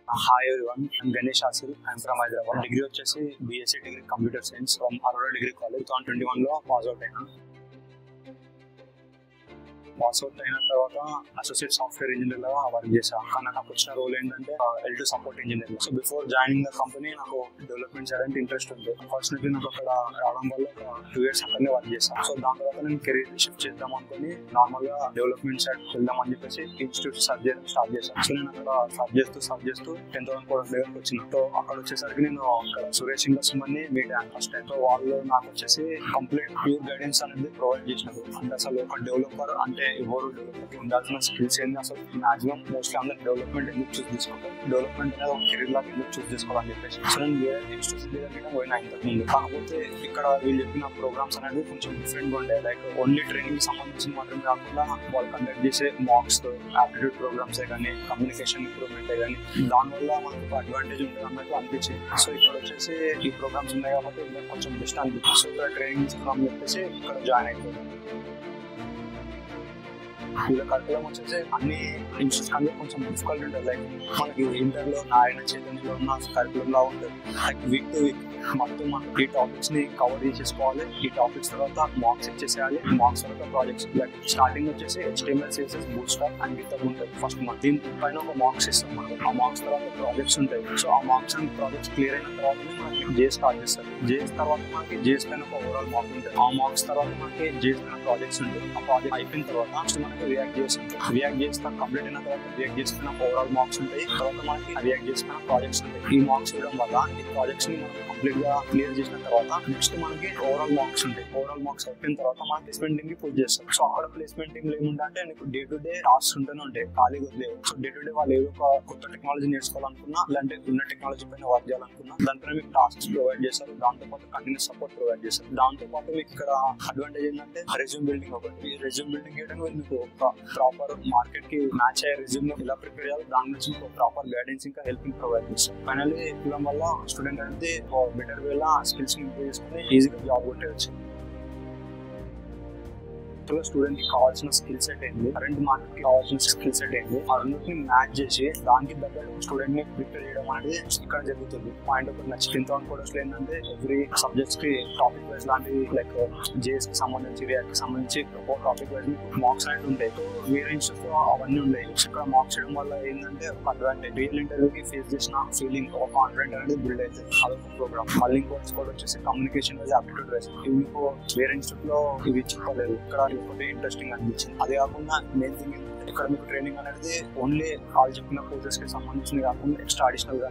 Hi everyone, I'm Ganesh Asil. I'm from Hyderabad. Degree వచ్చేసి BSc degree Computer Science from Aurora Degree College. 2021 లో pass out అయినా. Pass out అయిన తర్వాత associate software engineer గా work చేశాను. కానీ నాకు వచ్చిన రోల్ ఏంటంటే L2 support engineer. So before joining the company నాకు డెవలప్మెంట్ చేయడానికి ఇంట్రెస్ట్ ఉంది. అన్ఫార్చునేట్లీ నాకు అక్కడ రావడం వల్ల ఒక 2 years అక్కడనే వర్క్ చేశాను. సో దాని తర్వాత నేను కెరీర్ షిఫ్ట్ చేద్దాం అనుకుని నార్మల్ గా డెవలప్మెంట్ సైడ్ వెళ్దాం అని చెప్పేసి ఇన్స్టిట్యూట్ సర్చ్ చేయడం స్టార్ట్ చేశాను. సో నేను అక్కడ సర్చ్ చేస్తూ 10,000 కోర్స్ దగ్గరకు వచ్చిన. సో అక్కడ వచ్చేసరికి నేను అక్కడ సురేష్ ఇంకా సుమన్ని మీట్ అయ్యాను ఫస్ట్ టైం. సో వాళ్ళు నాకు వచ్చేసి కంప్లీట్ ప్యూర్ గైడెన్స్ అనేది ప్రొవైడ్ చేసినారు. అంటే అసలు ఒక డెవలపర్ అంటే ఎవరు డెవలపర్ ఉండాల్సిన స్కిల్స్ ఏంటి, అసలు మాక్సిమం మోస్ట్లీ అందరూ డెవలప్మెంట్ ఎందుకు చూస్ చేసుకుంటారు, డెవలప్మెంట్ అనేది ఒక కెరీర్ లాగా ఎందుకు చూస్ చేసుకోవాలని చెప్పేసి. సో నేను వేరే ఇన్స్టిట్యూషన్ దగ్గర పోయినా ఇంతకుముందు. కాకపోతే ఇక్కడ వీళ్ళు చెప్పిన ప్రోగ్రామ్స్ అనేది కొంచెం డిఫరెంట్ గా ఉంటాయి. లైక్ ఓన్లీ ట్రైనింగ్ సంబంధించిన మాత్రమే కాకుండా వాళ్ళు కండక్ట్ చేసే మాక్స్, ఆప్టిట్యూడ్ ప్రోగ్రామ్స్ కానీ కమ్యూనికేషన్ ఇంప్రూవ్మెంట్ కానీ దానివల్ల మనకు అడ్వాంటేజ్ ఉంటుంది అన్నట్టు అనిపించింది. సో ఇక్కడ వచ్చేసి ఈ ప్రోగ్రామ్స్ ఉన్నాయి కాబట్టి కొంచెం బెస్ట్ అనిపించింది. సో ఇక్కడ ట్రైనింగ్ తీసుకున్నాం చెప్పేసి ఇక్కడ జాయిన్ అయిపోయింది. వీళ్ళ కరికులం వచ్చేసి అన్ని ఇన్స్టిట్యూట్స్ కంటే కొంచెం డిఫికల్ట్ ఉంటుంది. లైక్ మనకి ఇంటర్లో నారాయణ చైతన్యలో ఉన్న కరికులం లా ఉంటుంది. లైక్ వీక్ టు వీక్ మొత్తం మనం ఈ టాపిక్స్ ని కవర్ చేసేసుకోవాలి. ఈ టాపిక్స్ తర్వాత మార్క్స్ ఇచ్చేసేయాలి. మార్క్స్ తర్వాత ప్రాజెక్ట్స్. లైక్ స్టార్టింగ్ వచ్చేసి HTML CSS bootstrap and GitHub ఉంటుంది ఫస్ట్ మంత్. దీని పైన ఒక మార్క్స్ ఇస్తాం మనం. ఆ మార్క్స్ తర్వాత ప్రాజెక్ట్స్ ఉంటాయి. సో ఆ మార్క్స్ అండ్ ప్రాజెక్ట్స్ క్లియర్ అయిన తర్వాత మనకి JS స్టార్ట్ చేస్తారు. JS తర్వాత మనకి JS పైన ఒక ఓవరాల్ మార్క్ ఉంటుంది. ఆ మార్క్స్ తర్వాత మనకి JS పైన ప్రాజెక్ట్స్ ఉంటుంది. ఆ ప్రాజెక్ట్ అయిపోయిన తర్వాత మనకి రియాక్ట్ JS ఉంటుంది. రియాక్ట్ JS కంప్లీట్ అయిన తర్వాత రియాక్ట్ JS పైన ఓవరాల్ మార్క్స్ ఉంటాయి. తర్వాత మనకి రియాక్ట్ JS పైన ప్రాజెక్ట్స్ ఉంటాయి. ఈ మార్క్స్ ఇవ్వడం వల్ల ఈ ప్రాజెక్ట్స్ ని మనం కంప్లీట్ గా క్లియర్ చేసిన తర్వాత నెక్స్ట్ మనకి ఓవరాల్ మార్క్స్ ఉంటాయి. ఓవరాల్ మార్క్స్ అయిపోయిన తర్వాత మనకి ప్లేస్మెంట్ టీమ్ కి పుష్ చేస్తారు. సో అక్కడ ప్లేస్మెంట్ టీమ్ లో ఏముంటే నీకు డే టు డే టాస్క్స్ ఉంటూనే ఉంటాయి, ఖాళీగా వదిలేవు. సో డే టు డే వాళ్ళు ఏదో ఒక కొత్త టెక్నాలజీ నేర్చుకోవాలనుకున్నా, లేదంటే ఉన్న టెక్నాలజీ పైన వర్క్ చేయాలనుకున్నా దానిపైన మీకు టాస్క్స్ ప్రొవైడ్ చేస్తారు. దాంతో పాటు కంటిన్యూస్ సపోర్ట్ ప్రొవైడ్ చేస్తారు. దాంతో పాటు మీకు ఇక్కడ అడ్వాంటేజ్ ఏంటంటే రెజ్యూమ్ బిల్డింగ్ ఒకటి. ఈ రెజ్యూమ్ బిల్డింగ్ చేయడానికి మీకు ఒక ప్రాపర్ మార్కెట్ కి మ్యాచ్ అయ్యే రెజ్యూమ్ ఎలా ప్రిపేర్ చేయాలి దాని నుంచి మీకు ప్రాపర్ గైడెన్స్ ఇంకా హెల్పింగ్ ప్రొవైడ్ చేస్తారు. ఫైనల్లీ ఇవ్వడం వల్ల స్టూడెంట్ అనేది బెటర్ వేలా స్కిల్స్ ని ఇంప్రూవ్ చేసుకుని ఈజీగా జాబ్ కొట్టేయచ్చు. స్టూడెంట్ కి కావాల్సిన స్కిల్ సెట్ ఏంటి, కరెంట్ మార్కెట్ కి కావాల్సిన స్కిల్ సెట్ ఏంటి, ఆ రెండింటిని మ్యాచ్ చేసి దానికి తగ్గట్టు స్టూడెంట్ ని ప్రిపేర్ చేయడం అనేది ఇక్కడ జరుగుతుంది. పాయింట్ ఒకటి నచ్చిన కోర్స్ ఏంటంటే ఎవ్రీ సబ్జెక్ట్స్ కి టాపిక్ వైజ్ లాంటి లైక్ JS కి సంబంధించి రియాక్ట్ కి సంబంధించి ఒక టాపిక్ వైజ్ మార్క్స్ అనేది ఉంటాయి. సో వేరే ఇన్స్టిట్యూట్ లో అవన్నీ ఉన్నాయి. ఇక్కడ మార్క్స్ చేయడం వల్ల ఏంటంటే ఒక అడ్వాంటేజ్, రియల్ ఇంటర్వ్యూకి ఫేస్ చేసిన ఫీలింగ్, ఒక కాన్ఫిడెంట్ అనేది బిల్డ్ అవుతుంది. అదొక ప్రోగ్రామ్. మళ్ళీ ఇంకోటి కూడా వచ్చేసి కమ్యూనికేషన్ వైజ్, ఆప్టిట్యూడ్ వైజ్. ఇవి మీకు వేరే ఇన్స్టిట్యూట్ లో ఇవి చెప్పలేదు. ఇక్కడ ఒకటి ఇంట్రెస్టింగ్ అనిపించింది. అదే కాకుండా మెయిన్ థింగ్ ఇక్కడ మీకు ట్రైనింగ్ అనేది ఓన్లీ వాళ్ళు చెప్పిన కోర్సెస్ కి సంబంధించినవి కాకుండా ఎక్స్ట్రా అడిషనల్ గా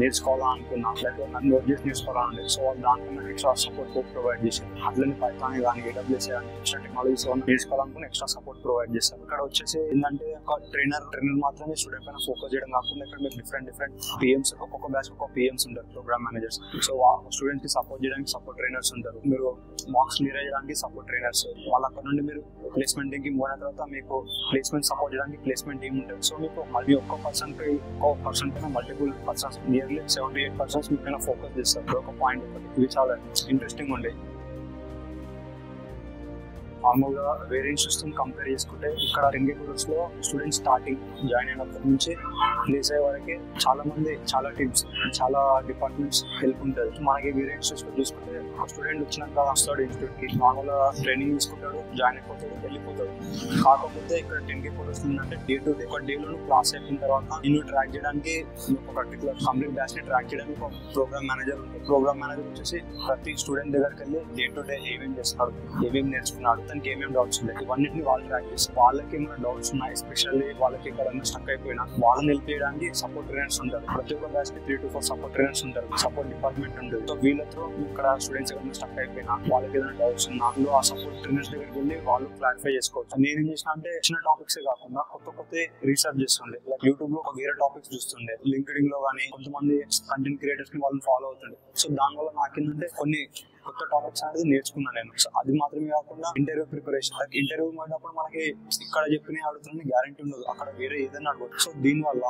నేర్చుకోవాలనుకున్నా, లేకపోతే నన్ను నోట్ చేసి నేర్చుకోవాలంటే సో దాంట్లో ఎక్స్ట్రా సపోర్ట్ ప్రొవైడ్ చేశారు. అట్లనే పైథాన్ కానీ AWS కానీ ఎక్స్ట్రా టెక్నాలజీస్ నేర్చుకోవాలనుకున్న ఎక్స్ట్రా సపోర్ట్ ప్రొవైడ్ చేస్తారు. ఇక్కడ వచ్చేసి ఏంటంటే ఒక ట్రైనర్ మాత్రమే స్టూడెంట్ పైన ఫోకస్ చేయడం కాకుండా ఇక్కడ మీకు డిఫరెంట్ PMs, ఒక్కొక్క బ్యాచ్ ఒక్కొక్క PMs ఉంటారు, ప్రోగ్రామ్ మేనేజర్స్. సో స్టూడెంట్స్ కి సపోర్ట్ చేయడానికి సపోర్ట్ ట్రైనర్స్ ఉంటారు. మీరు మార్క్స్ క్లియర్ చేయడానికి సపోర్ట్ ట్రైనర్స్. వాళ్ళు అక్కడ నుండి మీరు ప్లేస్మెంట్ టీమ్ కి మూవ్ అయిన తర్వాత మీకు ప్లేస్మెంట్ సపోర్ట్ చేయడానికి ప్లేస్మెంట్ టీమ్ ఉంటుంది. సో మీకు మళ్ళీ ఒక్క పర్సన్ పైన మల్టిపుల్ పర్సన్స్, నియర్లీ 78% మీ పైన ఫోకస్ చేస్తారు. ఒక పాయింట్ ఒకటి. ఇవి చాలా ఇంట్రెస్టింగ్ ఉండేది. మామూలుగా వేరే ఇన్స్టిట్యూట్స్ కంపేర్ చేసుకుంటే ఇక్కడ 10K కోర్స్ లో స్టూడెంట్స్ స్టార్టింగ్ జాయిన్ అయినప్పటి నుంచి ప్లేస్ అయ్యే వరకు చాలా మంది, చాలా టీమ్స్, చాలా డిపార్ట్మెంట్స్ హెల్ప్ ఉంటుంది. మనకి వేరే ఇన్స్టిట్యూట్స్ లో చూసుకుంటే ఒక స్టూడెంట్ వచ్చినాక వస్తాడు ఇన్స్టిట్యూట్ కి, నార్మల్ గా ట్రైనింగ్ తీసుకుంటాడు, జాయిన్ అయిపోతాడు, వెళ్ళిపోతాడు. కాకపోతే ఇక్కడ 10K కోర్స్ ఏంటంటే డే టు డే, ఒక డేలో క్లాస్ అయిపోయిన తర్వాత నిన్ను ట్రాక్ చేయడానికి ఒక పర్టికులర్ కంప్లీట్ బ్యాచ్ ని ట్రాక్ చేయడానికి ఒక ప్రోగ్రామ్ మేనేజర్ ఉంటుంది. ప్రోగ్రామ్ మేనేజర్ వచ్చేసి ప్రతి స్టూడెంట్ దగ్గరికి వెళ్ళి డే టు డే ఏమేమి చేస్తున్నాడు, ఏమేమి నేర్చుకున్నాడు, దానికి ఏమేమి డౌట్స్ ఉన్నాయి, ఇవన్నింటినీ వాళ్ళు ట్రాక్ చేస్తారు. వాళ్ళకి ఏమైనా డౌట్స్ ఉన్నాయి, ఎస్పెషల్లీ వాళ్ళకి ఎక్కడైనా స్టక్ అయిపోయినా వాళ్ళని హెల్ప్ చేయడానికి సపోర్ట్ ట్రైనర్స్ ఉంటారు. ప్రతి ఒక్క బ్యాచ్ కి 3 to 4 సపోర్ట్ ట్రైనర్స్ ఉంటారు, సపోర్ట్ డిపార్ట్మెంట్ ఉంటుంది. సో వీళ్ళతో ఇక్కడ స్టూడెంట్స్ ఏమైనా స్టక్ అయిపోయినా, వాళ్ళకి ఏదైనా డౌట్స్ ఉన్నా ఆ సపోర్ట్ ట్రైనర్స్ దగ్గరికి వెళ్ళి వాళ్ళు క్లారిఫై చేసుకోవచ్చు. నేను ఏం చేసిన అంటే చిన్న టాపిక్స్ కాకుండా కొత్త రీసెర్చ్ చేస్తుండే. లైక్ యూట్యూబ్ లో వేరే టాపిక్స్ చూస్తుండే, లింక్డ్ఇన్ లో కానీ కొంతమంది కంటెంట్ క్రియేటర్స్ ని వాళ్ళని ఫాలో అవుతుండే. సో దానివల్ల నాకేంటంటే కొన్ని కొత్త టాపిక్స్ అనేది నేర్చుకున్నాను నేను. సో అది మాత్రమే కాకుండా ఇంటర్వ్యూ ప్రిపరేషన్, ఇంటర్వ్యూ పడినప్పుడు మనకి ఇక్కడ చెప్పిన అడుగుతున్న గ్యారంటీ ఉండదు, అక్కడ వేరే ఏదైనా అడగదు. సో దీని వల్ల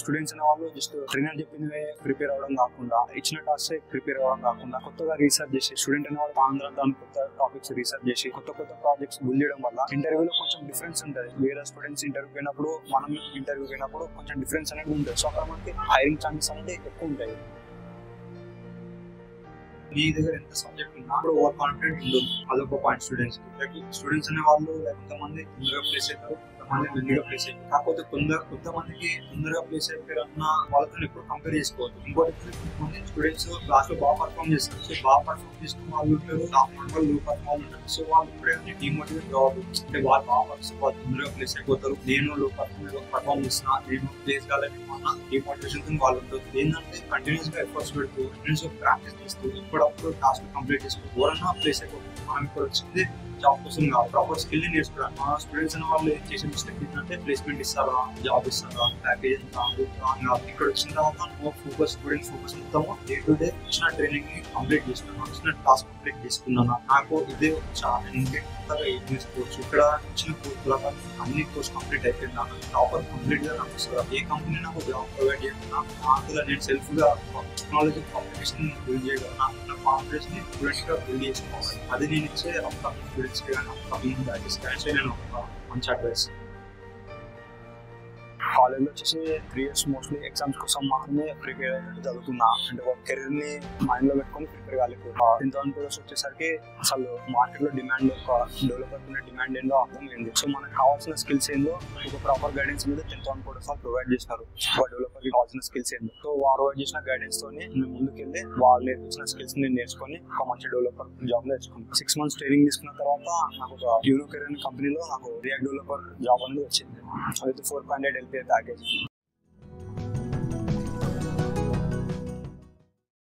స్టూడెంట్స్ అనే వాళ్ళు జస్ట్ ట్రైనర్ చెప్పినవే ప్రిపేర్ అవ్వడం కాకుండా, ఇచ్చిన టాస్క్ ప్రిపేర్ అవ్వడం కాకుండా కొత్తగా రీసెర్చ్ చేసి స్టూడెంట్ అనే వాళ్ళు దాని కొత్త టాపిక్స్ రీసెర్చ్ చేసి కొత్త ప్రాజెక్ట్స్ బిల్డ్ చేయడం వల్ల ఇంటర్వ్యూలో కొంచెం డిఫరెన్స్ ఉంటుంది. వేరే స్టూడెంట్స్ ఇంటర్వ్యూ పోయినప్పుడు మనం ఇంటర్వ్యూ పోయినప్పుడు కొంచెం డిఫరెన్స్ అనేది ఉంటుంది. సో అక్కడ మనకి హైరింగ్ ఛాన్సెస్ అనేది ఎక్కువ ఉంటాయి. నీ దగ్గర ఎంత సబ్జెక్ట్ ఉన్నా అప్పుడు ఓవర్ కాన్ఫిడెంట్ ఉండదు, అదొక పాయింట్. స్టూడెంట్స్ అనే వాళ్ళు కొంతమంది తొందరగా ప్లేస్ అవుతారు, కొంతమంది మెల్లిగా ప్లేస్ అవుతారు. కాకపోతే కొంతమందికి తొందరగా ప్లేస్ అయిపోయారు అన్న వాళ్ళతో ఎప్పుడు కంపేర్ చేసుకోవద్దు. ఇంకోటి కొంతమంది స్టూడెంట్స్ క్లాస్ లో బాగా పర్ఫార్మ్ చేస్తారు. సో బాగా పర్ఫార్మ్ చేసుకున్న వాళ్ళు ఉంటారు, వాళ్ళు లో పర్ఫార్మ్ ఉంటారు. సో వాళ్ళు ఇప్పుడే డిమోటివేట్ కావద్దు. అంటే వాళ్ళు బాగా వాళ్ళు తొందరగా ప్లేస్ అయిపోతారు, నేను లో పర్ఫార్మ్ చేస్తున్నా, నేను ప్లేస్ కాలేని అన్న డిమోటివేషన్ తో వాళ్ళు ఉంటుంది. ఏంటంటే కంటిన్యూస్ గా ఎఫర్ట్స్ పెడుతూ కంటిన్యూస్ గా ప్రాక్టీస్ చేస్తూ ఇప్పుడప్పుడు టాస్క్ కంప్లీట్ చేసుకుంటూ ఎవరన్నా ప్లేస్ అయిపోతుంది. మనం ఇప్పుడు వచ్చింది జాబ్ కోసం కాదు, ప్రాపర్ స్కిల్ ని నేర్చుకోవడానికి. మా స్టూడెంట్స్ అనే వాళ్ళు చేసే మిస్టేక్ ఏంటంటే ప్లేస్మెంట్ ఇస్తారా, జాబ్ ఇస్తారా, ప్యాకేజ్ ఎంత, ఇక్కడ వచ్చిన తర్వాత ఫోకస్ స్టూడెంట్ ఫోకస్ మొత్తము డే టు డే ఇచ్చిన ట్రైనింగ్ ని కంప్లీట్ చేసుకున్నాను, ఇచ్చిన టాస్క్ కంప్లీట్ చేసుకున్నాను. నాకు ఇదే చాలా కొత్తగా ఏం చేసుకోవచ్చు. ఇక్కడ ఇచ్చిన కోర్సు అన్ని కోర్స్ కంప్లీట్ అయిపోయింది. నాకు ప్రాపర్ కంప్లీట్ గా నాకు ఏ కంపెనీ నాకు జాబ్ ప్రొవైడ్ చేయకుండా అందులో నేను సెల్ఫ్ గా టెక్నాలజీ అప్లికేషన్ బిల్డ్ చేయగలను. నాకు కాన్ఫిడెన్స్ ని స్టూడెంట్స్ గా బిల్డ్ చేసుకోవాలి. అది నేను ఇచ్చే అప్కమింగ్ స్టూడెంట్స్ కి కానీ అప్కమింగ్ బ్యాచెస్ కానీ నేను మంచి అడ్వైస్. కాలేజ్లో వచ్చేసి 3 years మోస్ట్లీ ఎగ్జామ్స్ కోసం మాత్రమే ప్రిపేర్ అయ్యేట్టు చదువుతున్నా. అంటే ఒక కెరీర్ ని మైండ్ లో పెట్టుకొని ప్రిపేర్ కాలేకపోతే 10th కోర్స్ వచ్చేసరికి అసలు మార్కెట్ లో డిమాండ్, ఒక డెవలపర్ ఉన్న డిమాండ్ ఏందో అర్థమైంది. సో మనకు కావాల్సిన స్కిల్స్ ఏందో ఒక ప్రాపర్ గైడెన్స్ మీద 10th కోర్స్ వాళ్ళు ప్రొవైడ్ చేస్తారు. ఒక డెవలపర్ కి కావాల్సిన స్కిల్స్ ఏందో సో వాళ్ళు ప్రొవైడ్ చేసిన గైడెన్స్ తోని మేము ముందుకెళ్ళి వాళ్ళు నేర్పించిన స్కిల్స్ ని నేర్చుకొని ఒక మంచి డెవలపర్ జాబ్ నేర్చుకున్నాను. 6 months ట్రైనింగ్ తీసుకున్న తర్వాత నాకు ఒక యూనోకెరీర్ కంపెనీలో నాకు రియాక్ట్ డెవలపర్ జాబ్ అనేది వచ్చింది. With 4.8 LPA package.